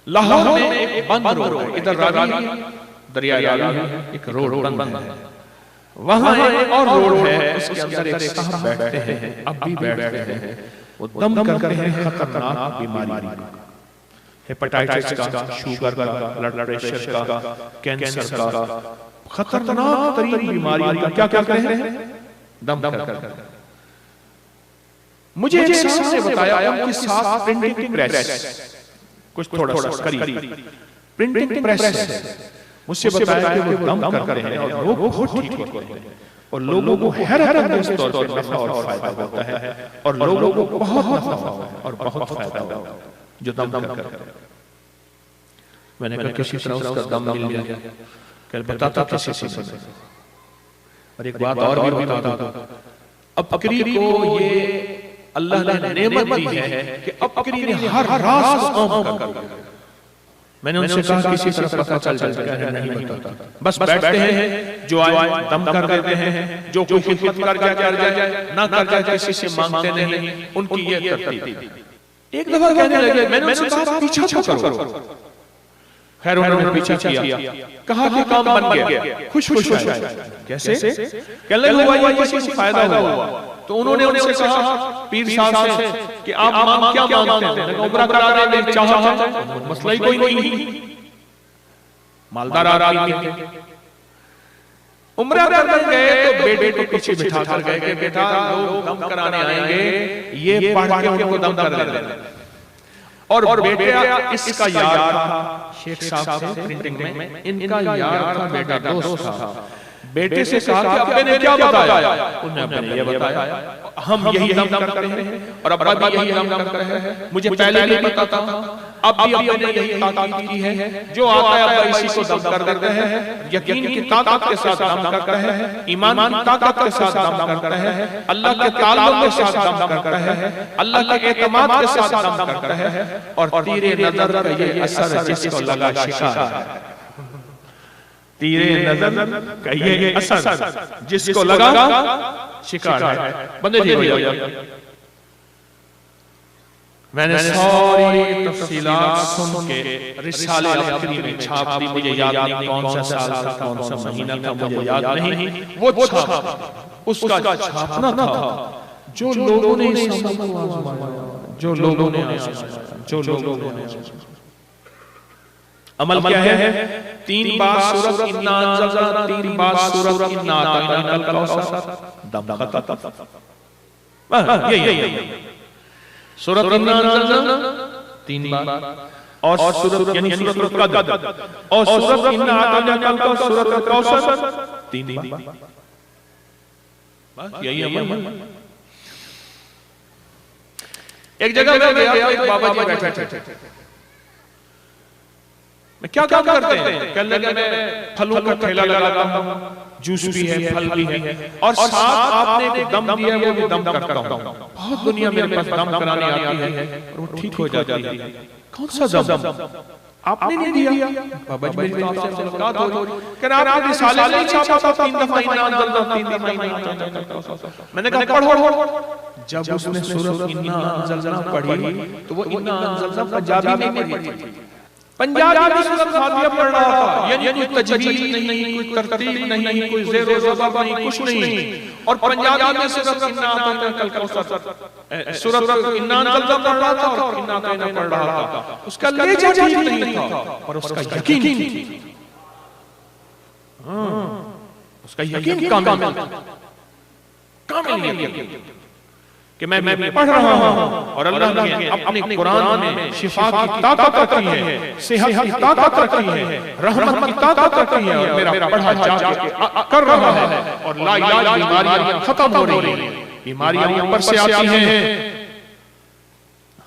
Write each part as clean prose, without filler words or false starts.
लाहौर में एक बंद रोड है, इधर रावी दरिया रावी एक रोड बंद है, वहां एक और रोड है, उसके अंदर एक साहब बैठते हैं, अब भी बैठते हैं, वो दम करते हैं खतरनाक बीमारी, हेपेटाइटिस का, शुगर का, ब्लड प्रेशर का, कैंसर का, खतरनाक तरीन बीमारियों का क्या करते हैं, दम करते हैं। मुझे एक साहब ने बताया उनके साथ प्रिंटिंग प्रेस, कुछ थोड़ा सा करीब प्रिंटिंग प्रेस है, मुझसे बताया कि वो दम करते हैं और लोग बहुत ठीक होते हैं और लोगों को हैरत अंगेज तौर पर नफा और फायदा होता है और लोगों को बहुत नफा और बहुत फायदा होता है जो दम करते हैं। मैंने कहा किसी तरह उसका दम मिल गया, कल बताता किसी से। और एक बात और भी बताता, अब बकरी को ये अल्लाह ने नेमत दी है कि अब बकरी ने हर रात काम कर। मैंने उनसे कहा किसी तरह पता चल जाएगा, नहीं बताता, बस बैठते हैं, जो आए दम कर देते हैं, जो कोई खिदमत कर जाए ना कर जाए किसी से मांगते नहीं, उनकी ये तरतीब। एक दफा कहने लगे, मैंने उनसे कहा पीछा करो, खैर उन्होंने पीछा किया, कहा कि काम बन गया, खुश आए। कैसे? कहने लगे हुआ किसी को फायदा हुआ, तो उन्होंने उनसे कहा पीर साहब से कि आप क्या मांगते हैं? उम्रा कराने में चाहता, मसला ही कोई नहीं, मालदार आदमी थे। उम्रा करने गए तो बेटे को पीछे बिठा कर गए कि बेटा लोग दम कराने आएंगे, ये पढ़ के उनको दम कर देना। और बेटा इसका यार था शेख साहब से प्रिंटिंग में, इनका यार था, बेटा दोस्त था। बेटे से कहा कि अब्बे ने क्या बताया? उन्होंने ये बताया, हम यही दम करते हैं और अब्बा भी यही दम करते हैं, मुझे पहले नहीं पता था, अब भी अब्बा ने यही ताकीद की है, जो आता है अब्बा इसी को दम कर देते हैं, यकीन की ताकत के साथ दम करते हैं, ईमान की ताकत के साथ दम करते हैं, अल्लाह के ताल्लुक के साथ दम करते हैं, अल्लाह के एतमाद के साथ दम करते हैं, और तीरे नजर का ये असर जिसको लगा शिकार, तीरे नजर का ये असर जिसको लगा शिकार है। बंदे जी मैंने सारी तफसीलात सुन के रिसाले आखिरी में छाप दी, मुझे याद नहीं कौन सा साल था, कौन सा महीना था, मुझे याद नहीं, वो छाप उसका छापना था जो लोगों ने जो लोगों ने अमल क्या है? 3 बार सूरत इन्ना अंज़लना, 3 बार सूरत इन्ना अतैनाकल कौसर, दम खत्म। ये सूरत इन्ना अंज़लना 3 बार, और सूरत यानी सूरत कदर, और सूरत इन्ना अतैनाकल कौसर, सूरत कौसर 3 बार। यही अमल। एक जगह में गया तो एक बाबा जी बैठे थे, मैं क्या करते हैं? कहने लगे मैं फलों का ठेला लगाता हूँ, जूस भी है, फल भी है, और साथ आपने एक दम दिया है, वो भी दम करता हूँ। बहुत दुनिया मेरे पास दम कराने आती है और वो ठीक हो जाती है। कौन सा दम आपने नहीं दिया? बाबा जी मेरी आपसे मुलाकात हो रही, कहना आप रिसाले नहीं छापा था 3 दफा इन्ना अंज़लना, 3 दफा इन्ना अंज़लना। मैंने कहा पढ़ो। जब उसने सूरत इन्ना अंज़लना पढ़ी तो वो इन्ना अंज़लना पंजाबी में पढ़ी थी, पंजाबी में सूरत फातिहा पढ़ रहा था, यानी कोई तजवीज़ नहीं, कोई तरतीब नहीं, कोई ज़ेर व ज़बर नहीं, कुछ नहीं, और पंजाबी में सूरत इन्ना अतैनाकल कौसर, सूरत इन्ना अंज़लना पढ़ रहा था और इन्ना अतैना पढ़ रहा था। उसका लहजा ठीक नहीं था पर उसका यकीन थी, उसका यकीन कामिल यकीन कि मैं पढ़ रहा हूँ और अल्लाह ने अपने कुरान में शिफा की ताकत रखी है, सेहत की ताकत रखी है, रहमत की ताकत रखी है, और मेरा पढ़ा जाके कर रहा है और लाइलाज बीमारियां खत्म हो रही हैं। बीमारियां ऊपर से आती हैं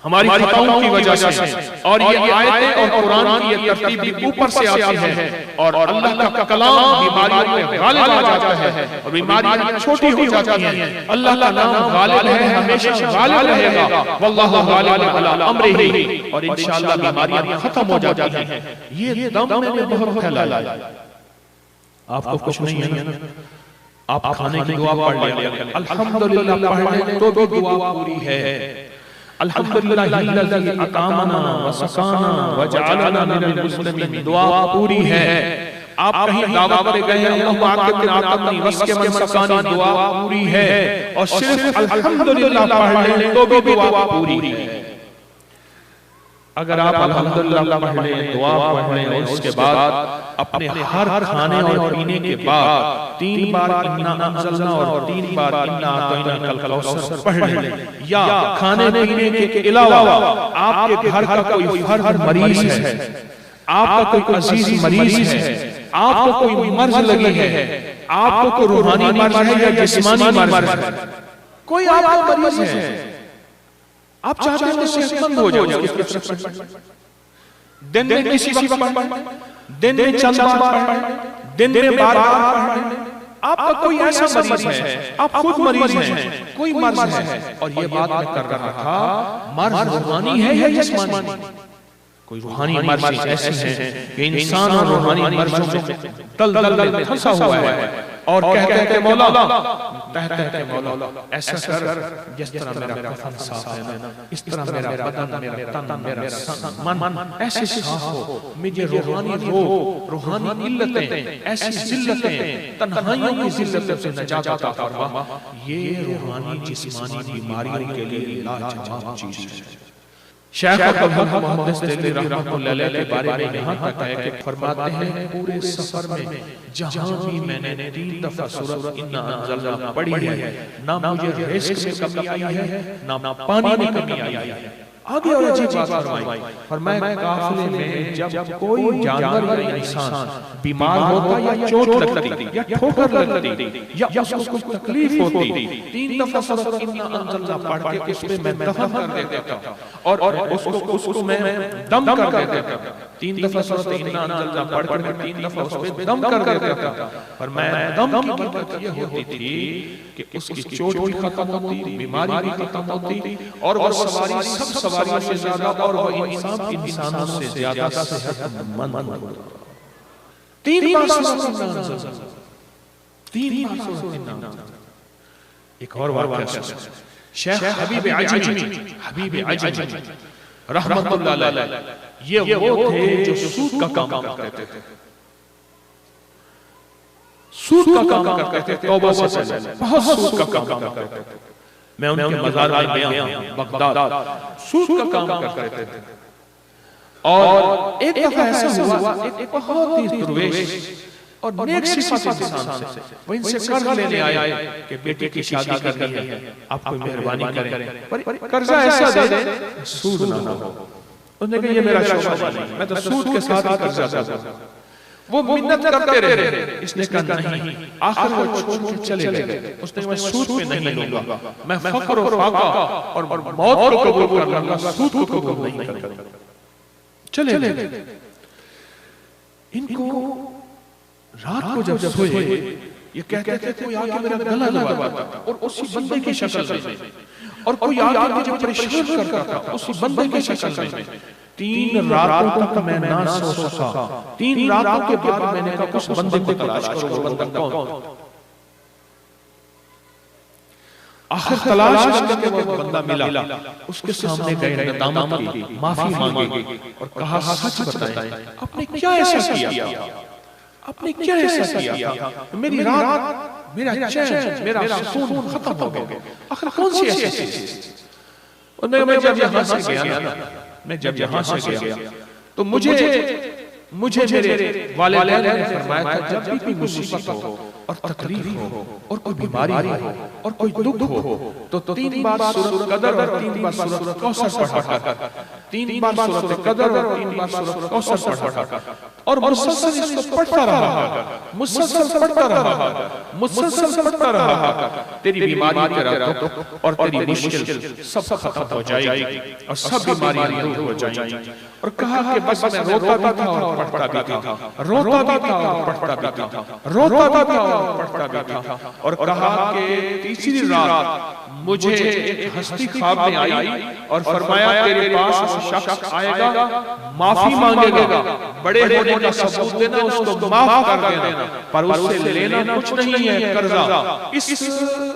हमारी खताओं की वजह से, और ये आयतें और कुरान की ये तरतीब भी ऊपर से आती है, और अल्लाह का कलाम बीमारियों पे गालिब आ जाता है और बीमारियां छोटी हो जाती हैं। अल्लाह का नाम गालिब है, हमेशा गालिब रहेगा, वल्लाहु गालिबुन अला अम्रिही, और इंशाअल्लाह बीमारियां खत्म हो जाती हैं। ये दम मैंने बहुत फैलाया, आपको कुछ नहीं है ना, आप खाने की दुआ पढ़ लें, अल्हम्दुलिल्लाह पढ़ लें तो भी दुआ पूरी है। अल्हम्दुलिल्लाहिल्लज़ी अतामना व सकाना व जअलना मिनल मुस्लिमीन, दुआ पूरी है। आप कहीं दावा पे गए अल्लाह आके आतमनी वस्के मन सकानी, दुआ पूरी है। और सिर्फ अल्हम्दुलिल्लाह पढ़ लें तो भी दुआ पूरी है। अगर आप अल्हम्दुलिल्लाह पढ़ लें, दुआ पढ़ लें और उसके बाद अपने हर खाने और पीने के बाद 3 बार इन्ना अंज़लना और 3 बार इन्ना अतैनाकल कौसर पढ़ लें, या खाने पीने के अलावा आपके घर का कोई फर्द मरीज है, आपका कोई अजीज मरीज है, आपको कोई मर्ज लगी है, आपको कोई रूहानी मर्ज है या जिस्मानी मर्ज है, कोई आपका मरीज है, आप चाहते हैं सेहतमंद हो जाए, दिन में किसी वक्त, दिन में चंद बार, दिन में बार-बार, आपका कोई ऐसा मरीज है, आप खुद मरीज हैं, कोई मर्ज है, और ये बात मैं कर रहा था, मर्ज रूहानी है या जिस्मानी? कोई रूहानी मर्ज ऐसी है कि इंसान और रूहानी मर्जों में दलदल में फंसा हुआ है और कहते हैं कि मौला, ऐसा कर जिस तरह मेरा कफन साफ है ना, इस तरह मेरा बदन, मेरा तन, मेरा मन ऐसे साफ हो, मुझे रूहानी रोग, रूहानी इल्लतें, ऐसी जिल्लतें, तन्हाइयों की जिल्लतों से नजात अता फरमा। ये रूहानी जिस्मानी बीमारियों के लिए लाजवाब चीज है। शेख अब्दुल हक मुहद्दिस दिल्ली रहमतुल्लाह अलैह के बारे में यहाँ तक है कि फरमाते हैं पूरे सफर में जहाँ भी मैंने 3 दफा सूरत इन्ना अंज़लना पढ़ी है, ना मुझे रिस्क में कमी आई है, ना पानी में कमी आई है। आगे और अजीब बात फरमाई, फरमाया काफिले में जब कोई जानवर या इंसान बीमार होता या चोट लगती या ठोकर लगती या उसको कुछ तकलीफ होती, 3 दफा सूरत इन्ना अंज़लना पढ़ के उसमें मैं दफन कर देता था और उसको मैं दम कर देता था। 3 दफा सूरत इन्ना अंज़लना पढ़ के मैं 3 दफा उसमें दम कर देता था। और मैं दम की बरकत ये होती थी कि उसकी चोट भी खत्म होती, बीमारी भी खत्म होती, और वो सवारी सब सवारियों से ज्यादा और वो इंसानों से ज्यादा सेहतमंद होता। 3 बार सूरत इन्ना अंज़लना, 3 बार सूरत इन्ना अंज़लना। एक और वाक़या, शेख हबीब अजमी रहमतुल्लाह अलैह, ये वो थे जो सूद का काम करते थे, सूद का काम करते थे, तौबा से पहले बहुत सूद का काम करते थे। मैं उनके मज़ार में गया बगदाद, सूद का काम करते थे। और एक दफा ऐसा हुआ, एक बहुत ही दुर्वेश और नेक सिफत इंसान से वो इनसे कर्ज लेने आए कि बेटी की शादी करनी है, आप कोई मेहरबानी करें, पर कर्जा ऐसा दे दे सूद ना हो। उसने कहा ये मेरा शौक नहीं, मैं तो सूद के साथ ही कर्जा देता हूं। वो मिन्नत करते रहे, इसने कहा नहीं, आखिर वो छोड़ के चले गए। उसने कहा मैं सूद पे नहीं लूंगा, मैं फक्र और फाका और मौत को कबूल कर लूंगा, सूद को कबूल नहीं करूंगा। चले गए। इनको रात को जब सोए, ये कहते थे कोई आके मेरा गला दबाता था और उसी बंदे की शक्ल में, और कोई आके मुझे परेशान करता था उसी बंदे की शक्ल में। 3 रातों तक मैं ना सो सका। 3 रातों के बाद मैंने कहा उस बंदे को तलाश करो, वो बंदा कौन? आखिर तलाश करके वो बंदा मिला, उसके सामने गए, नदामत की, माफी मांगी और कहा सच बताएं, आपने क्या ऐसा किया, आपने क्या ऐसा किया, मेरी रात, मेरा चैन, मेरा सुकून खत्म हो गया, आखिर कौन सी ऐसी चीज? और मैं जब यहाँ से गया ना, मैं जब यहाँ से गया तो मुझे मेरे वालिदैन ने फरमाया था जब भी कोई मुसीबत हो और तकलीफ हो और कोई बीमारी हो और कोई दुख हो तो 3 बार सूरत कदर और 3 बार सूरत कौसर पढ़ा कर, 3 बार सूरत कदर और 3 बार सूरत कौसर पढ़ा कर, और मुसलसल इसको पढ़ता रहा, मुसलसल पढ़ता रहा, मुसलसल पढ़ता रहा, तेरी बीमारी तेरा दुख और तेरी मुश्किल सब खत्म हो जाएगी और सब बीमारियां दूर हो जाएंगी। और कहा कि बस मैं रोता भी था और पढ़ता भी था, रोता भी था और पढ़ता भी था, रोता भी था और पढ़ता भी था। और कहा कि तीसरी रात मुझे एक हस्ती ख्वाब में आई और फरमाया तेरे पास वो शख्स आएगा, माफी मांगेगा, बड़े होने का सबूत देना, उसको माफ कर देना, पर उससे लेना कुछ नहीं है कर्जा। इस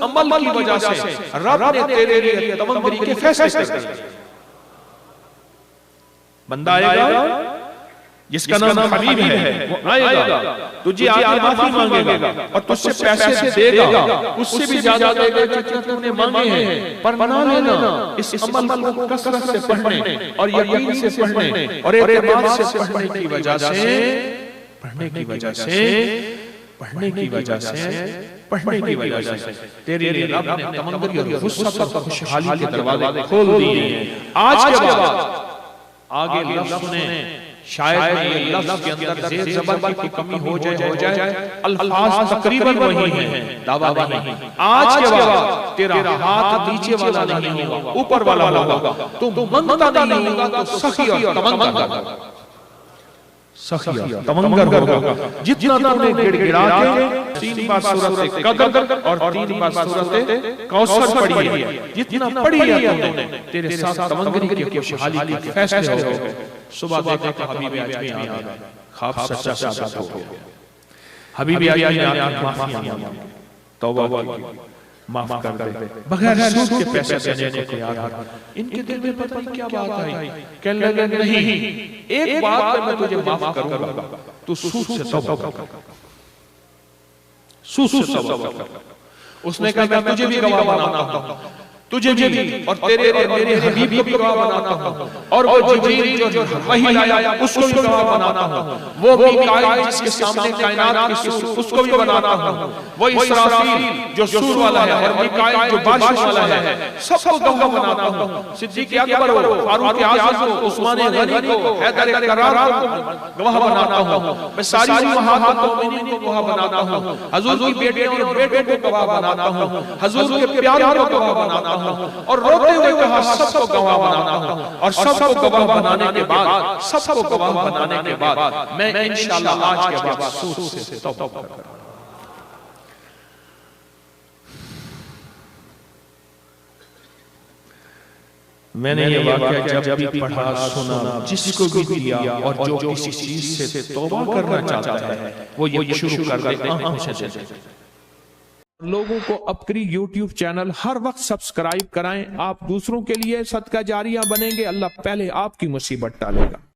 अमल की वजह से रब ने तेरे लिए तमंदरी के फैसले कर दिए। बंदा आएगा जिसका नाम हबीब है, वो आएगा तुझे आगे माफी मांगेगा और तुझसे पैसे देगा, उससे भी ज्यादा देगा जितना तूने मांगे हैं, पर ना लेना। इस अमल को कसरत से पढ़ने और यकीन से पढ़ने और एतमाद से पढ़ने की वजह से तेरे लिए रब ने तमंदगी और वुसअत और खुशहाली के दरवाजे खोल दिए हैं। आज के बाद आगे लफ्ज़ सुने, शायद में ये लफ्ज़ के अंदर ज़ेर ज़बर की कमी हो जाए, अल्फाज तकरीबन वही हैं, दावा नहीं। आज के बाद तेरा हाथ नीचे वाला नहीं होगा, ऊपर वाला होगा। तुम मंगता नहीं होगा तो सखी और तमंगर होगा। जितना तुमने गिड़गिड़ा के 3 बार सूरत कदर और 3 बार सूरत कौसर पढ़ी है, जितना पढ़ी है तुमने, तेरे साथ तमंगरी की खुशहाली के फैसले हो गए। सुबह देखा तो हबीब आज भी आ गया, ख्वाब सच्चा साबित हो गया। हबीब आज ने आपकी माफी मांगी, तौबा की, माफ कर दे, बगैर सूद के पैसे देने को तैयार है। इनके दिल में पता नहीं क्या बात आई, कहने लगे नहीं, एक बात मैं तुझे माफ करूंगा, तू सूद से तौबा कर। सूद से तौबा कर। उसने कहा मैं तुझे भी गवाह बनाता हूं, तुझे भी और तेरे और मेरे हबीब को भी गवाह बनाता हूं, और वो जिब्रील जो वही लाया उसको भी गवाह बनाता हूं, वो मीकाईल जिसके सामने कायनात की सूर उसको भी बनाता हूं, वो इसराफील जो सूर वाला है और मीकाईल जो बारिश वाला है, सबको गवाह बनाता हूं। सिद्दीक अकबर को, फारूक आज़म को, उस्मान गनी को, हैदर करार को गवाह बनाता हूं। मैं सारी उम्महातुल मोमिनीन को गवाह बनाता हूं, हुजूर की बेटियों और बेटों को गवाह बनाता हूं, हुजूर के प्यारों को गवाह बनाता हूं, और रोते हुए कहा सबको गवाह बनाता हूं। और सबको गवाह बनाने के बाद, सबको गवाह बनाने के बाद मैं इंशाअल्लाह आज के बाद सूद से तौबा करूंगा। मैंने ये वाकया जब भी पढ़ा, सुना, जिसको भी दिया, और जो किसी चीज से तौबा करना चाहता है वो ये शुरू कर दे। लोगों को अपनी YouTube चैनल हर वक्त सब्सक्राइब कराएं। आप दूसरों के लिए सदका जारिया बनेंगे, अल्लाह पहले आपकी मुसीबत टालेगा।